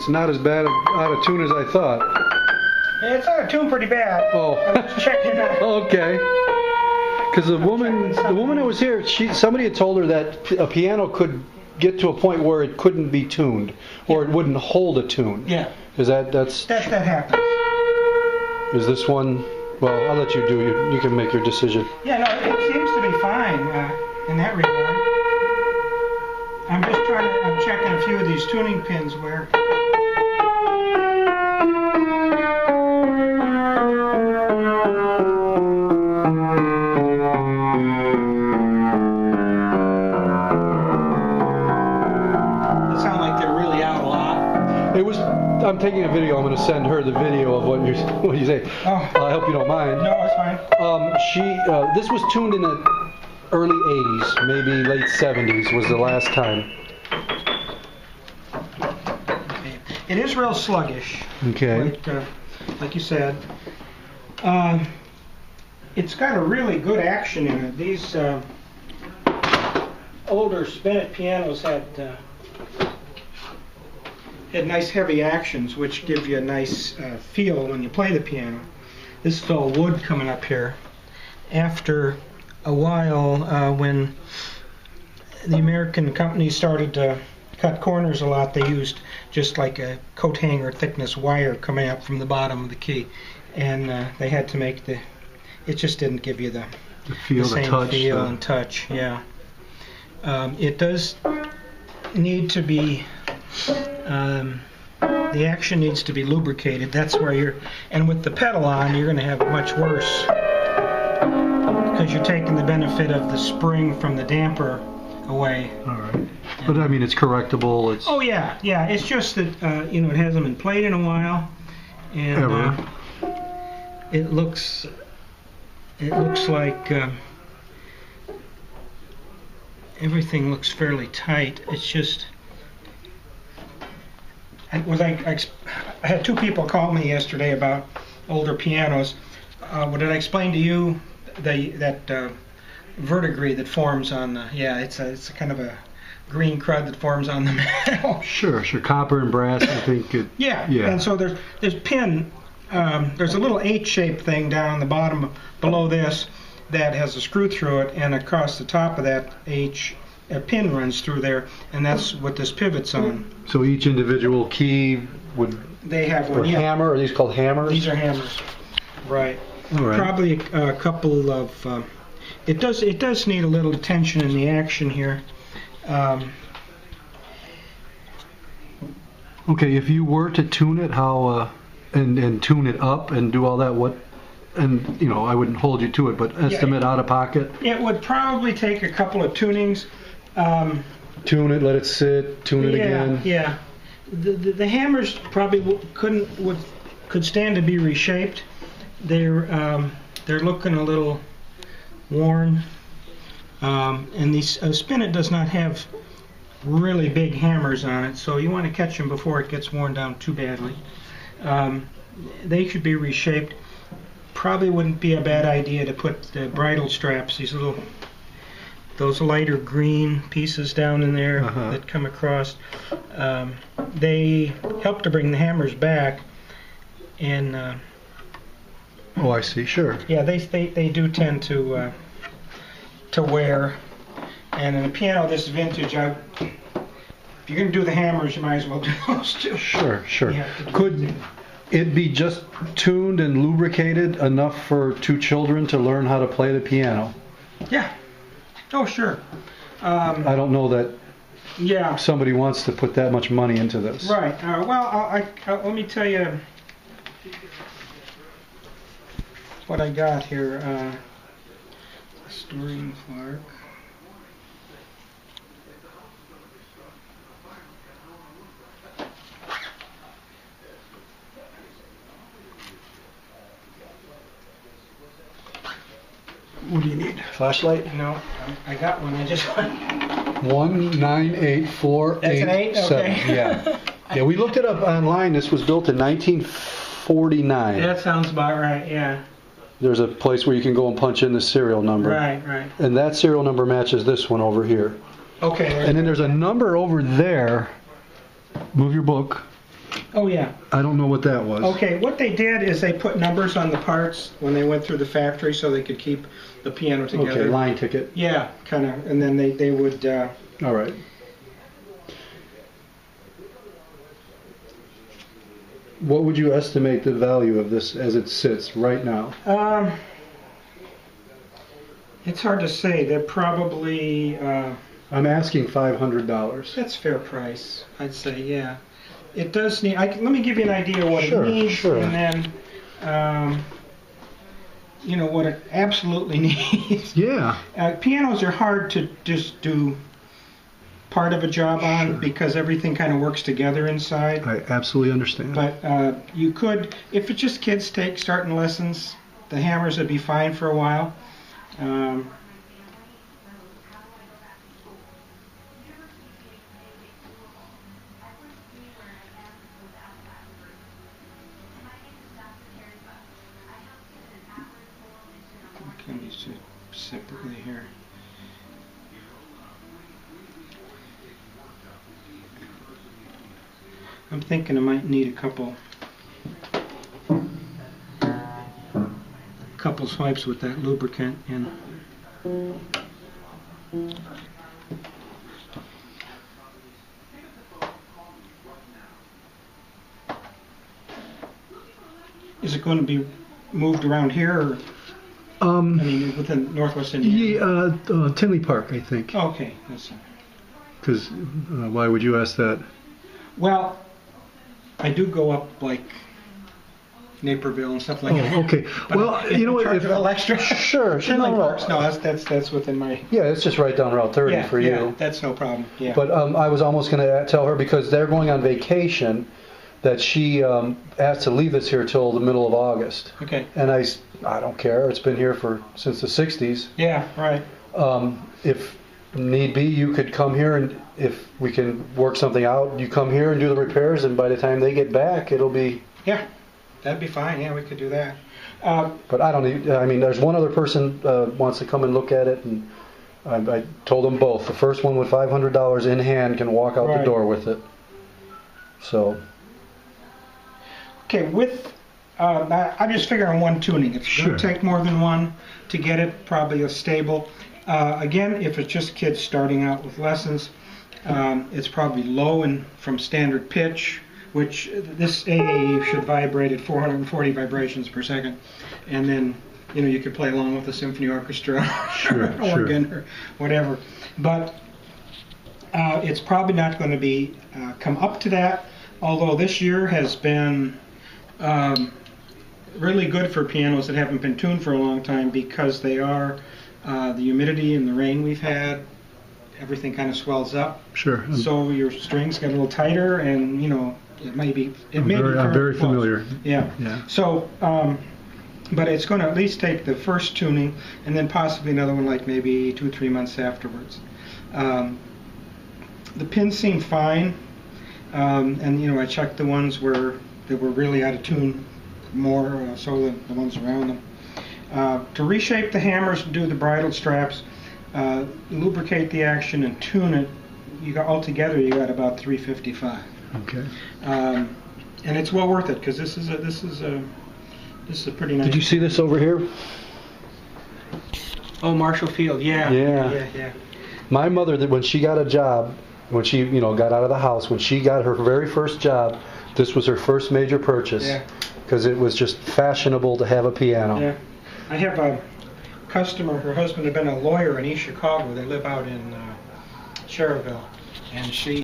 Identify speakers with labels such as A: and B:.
A: it's not as bad out of tune as I thought.
B: Yeah, it's out of tune pretty bad.
A: Oh.
B: I was checking that.
A: Okay. Because the woman that was here, somebody had told her that a piano could get to a point where it couldn't be tuned, or it wouldn't hold a tune.
B: Yeah.
A: Is that
B: happens.
A: Is this one? Well, I'll let you do. You can make your decision.
B: Yeah, no, it seems to be fine in that regard. I'm checking a few of these tuning pins where. They sound like they're really out a lot.
A: I'm taking a video. I'm going to send her the video of what you say.
B: Oh.
A: I hope you don't mind.
B: No, it's fine.
A: This was tuned in the early 80s, maybe late 70s was the last time.
B: It is real sluggish.
A: Okay.
B: Like you said. It's got a really good action in it. These older spinet pianos had nice heavy actions, which give you a nice feel when you play the piano. This is all wood coming up here. After a while, when the American companies started to cut corners a lot, they used just like a coat hanger thickness wire coming up from the bottom of the key, and they had to make it just didn't give you the same
A: touch,
B: feel and touch. Yeah. It does need to be the action needs to be lubricated. That's where and with the pedal on, you're going to have it much worse because you're taking the benefit of the spring from the damper away.
A: All right. But I mean, it's correctable.
B: Oh yeah. It's just that it hasn't been played in a while, and it looks like everything looks fairly tight. It's just. I had two people call me yesterday about older pianos. What did I explain to you? That verdigris that forms on the it's a kind of a green crud that forms on the metal.
A: Sure. Copper and brass. I think it.
B: Yeah. And so there's pin. There's a little H-shaped thing down the bottom below this that has a screw through it, and across the top of that H. A pin runs through there, and that's what this pivot's on.
A: So each individual key would.
B: They have one.
A: Or hammer? Are these called hammers?
B: These are hammers. Right.
A: All right.
B: Probably a couple of. It does need a little attention in the action here.
A: Okay, if you were to tune it, how and tune it up and do all that, what? And I wouldn't hold you to it, but estimate out of pocket.
B: It would probably take a couple of tunings.
A: Tune it, let it sit, tune it again.
B: Yeah. The hammers probably could stand to be reshaped. They're looking a little worn, and these Spinet does not have really big hammers on it, so you want to catch them before it gets worn down too badly. They should be reshaped. Probably wouldn't be a bad idea to put the bridle straps, those lighter green pieces down in there that come across. They help to bring the hammers back, and
A: oh, I see. Sure.
B: Yeah, they do tend to wear. And in a piano this vintage, if you're going to do the hammers, you might as well do those too.
A: Sure. Could it be just tuned and lubricated enough for two children to learn how to play the piano?
B: Yeah. Oh, sure.
A: I don't know that
B: Yeah.
A: somebody wants to put that much money into this.
B: Right. Well, let me tell you what I got here. Historian Clark.
A: What do you need? Flashlight?
B: No, I got one. I just
A: 198487.
B: That's an 8? Okay.
A: Yeah. Yeah, we looked it up online. This was built in 1949.
B: That sounds about right, yeah.
A: There's a place where you can go and punch in the serial number.
B: Right.
A: And that serial number matches this one over here.
B: Okay.
A: And then there's a number over there. Move your book.
B: Oh, yeah.
A: I don't know what that was.
B: Okay, what they did is they put numbers on the parts when they went through the factory so they could keep the piano together.
A: Okay, line ticket.
B: Yeah, kind of, and then they would...
A: All right. What would you estimate the value of this as it sits right now?
B: It's hard to say. They're probably...
A: I'm asking $500.
B: That's fair price, I'd say, yeah. It does need... let me give you an idea what
A: Sure,
B: it needs,
A: sure.
B: and then, you know, what it absolutely needs.
A: Yeah.
B: Pianos are hard to just do part of a job on
A: Sure.
B: because everything kind of works together inside.
A: I absolutely understand.
B: But you could, if it's just kids starting lessons, the hammers would be fine for a while. Let me see separately here. I'm thinking I might need a couple swipes with that lubricant in. Is it going to be moved around here, or I mean within Northwest Indiana?
A: Yeah, Tinley Park, I think.
B: Okay, that's it.
A: Because why would you ask that?
B: Well, I do go up like Naperville and stuff like that.
A: Oh, okay.
B: But
A: Well, you know what?
B: charge a little extra.
A: Sure.
B: Tinley
A: No.
B: Parks, no, that's within my.
A: Yeah, it's just right down Route 30
B: Yeah,
A: for
B: yeah,
A: you.
B: that's no problem. Yeah.
A: But I was almost going to tell her, because they're going on vacation, that she asked to leave this here till the middle of August.
B: Okay.
A: And I don't care. It's been here since the 60s.
B: Yeah. Right.
A: If need be, you could come here, and if we can work something out, you come here and do the repairs, and by the time they get back, it'll be...
B: Yeah, that'd be fine. Yeah, we could do that.
A: But I don't need... I mean, there's one other person wants to come and look at it, and I told them both. The first one with $500 in hand can walk out the
B: Right.
A: door with it. So...
B: Okay, I'm just figuring one tuning. It's going
A: Sure.
B: to take more than one to get it probably a stable. Again, if it's just kids starting out with lessons, it's probably low and from standard pitch, which this AA should vibrate at 440 vibrations per second, and then you could play along with the symphony orchestra,
A: Sure,
B: organ, or whatever. But it's probably not going to be come up to that. Although this year has been really good for pianos that haven't been tuned for a long time, because they are the humidity and the rain we've had, everything kind of swells up.
A: Sure.
B: So your strings get a little tighter, and it may be
A: I'm very
B: close.
A: familiar.
B: Yeah.
A: Yeah.
B: So, but it's going to at least take the first tuning, and then possibly another one like maybe 2-3 months afterwards. The pins seem fine, and I checked the ones that were really out of tune more, so the ones around them. To reshape the hammers and do the bridle straps, lubricate the action and tune it, altogether you got about $355.
A: Okay.
B: And it's well worth it, because this is a pretty nice.
A: Did you see this over here?
B: Oh, Marshall Field, yeah.
A: Yeah. My mother, when she got a job, when she got out of the house, when she got her very first job, this was her first major purchase.
B: Yeah.
A: Because it was just fashionable to have a piano.
B: Yeah. I have a customer, her husband had been a lawyer in East Chicago. They live out in Cherville, and she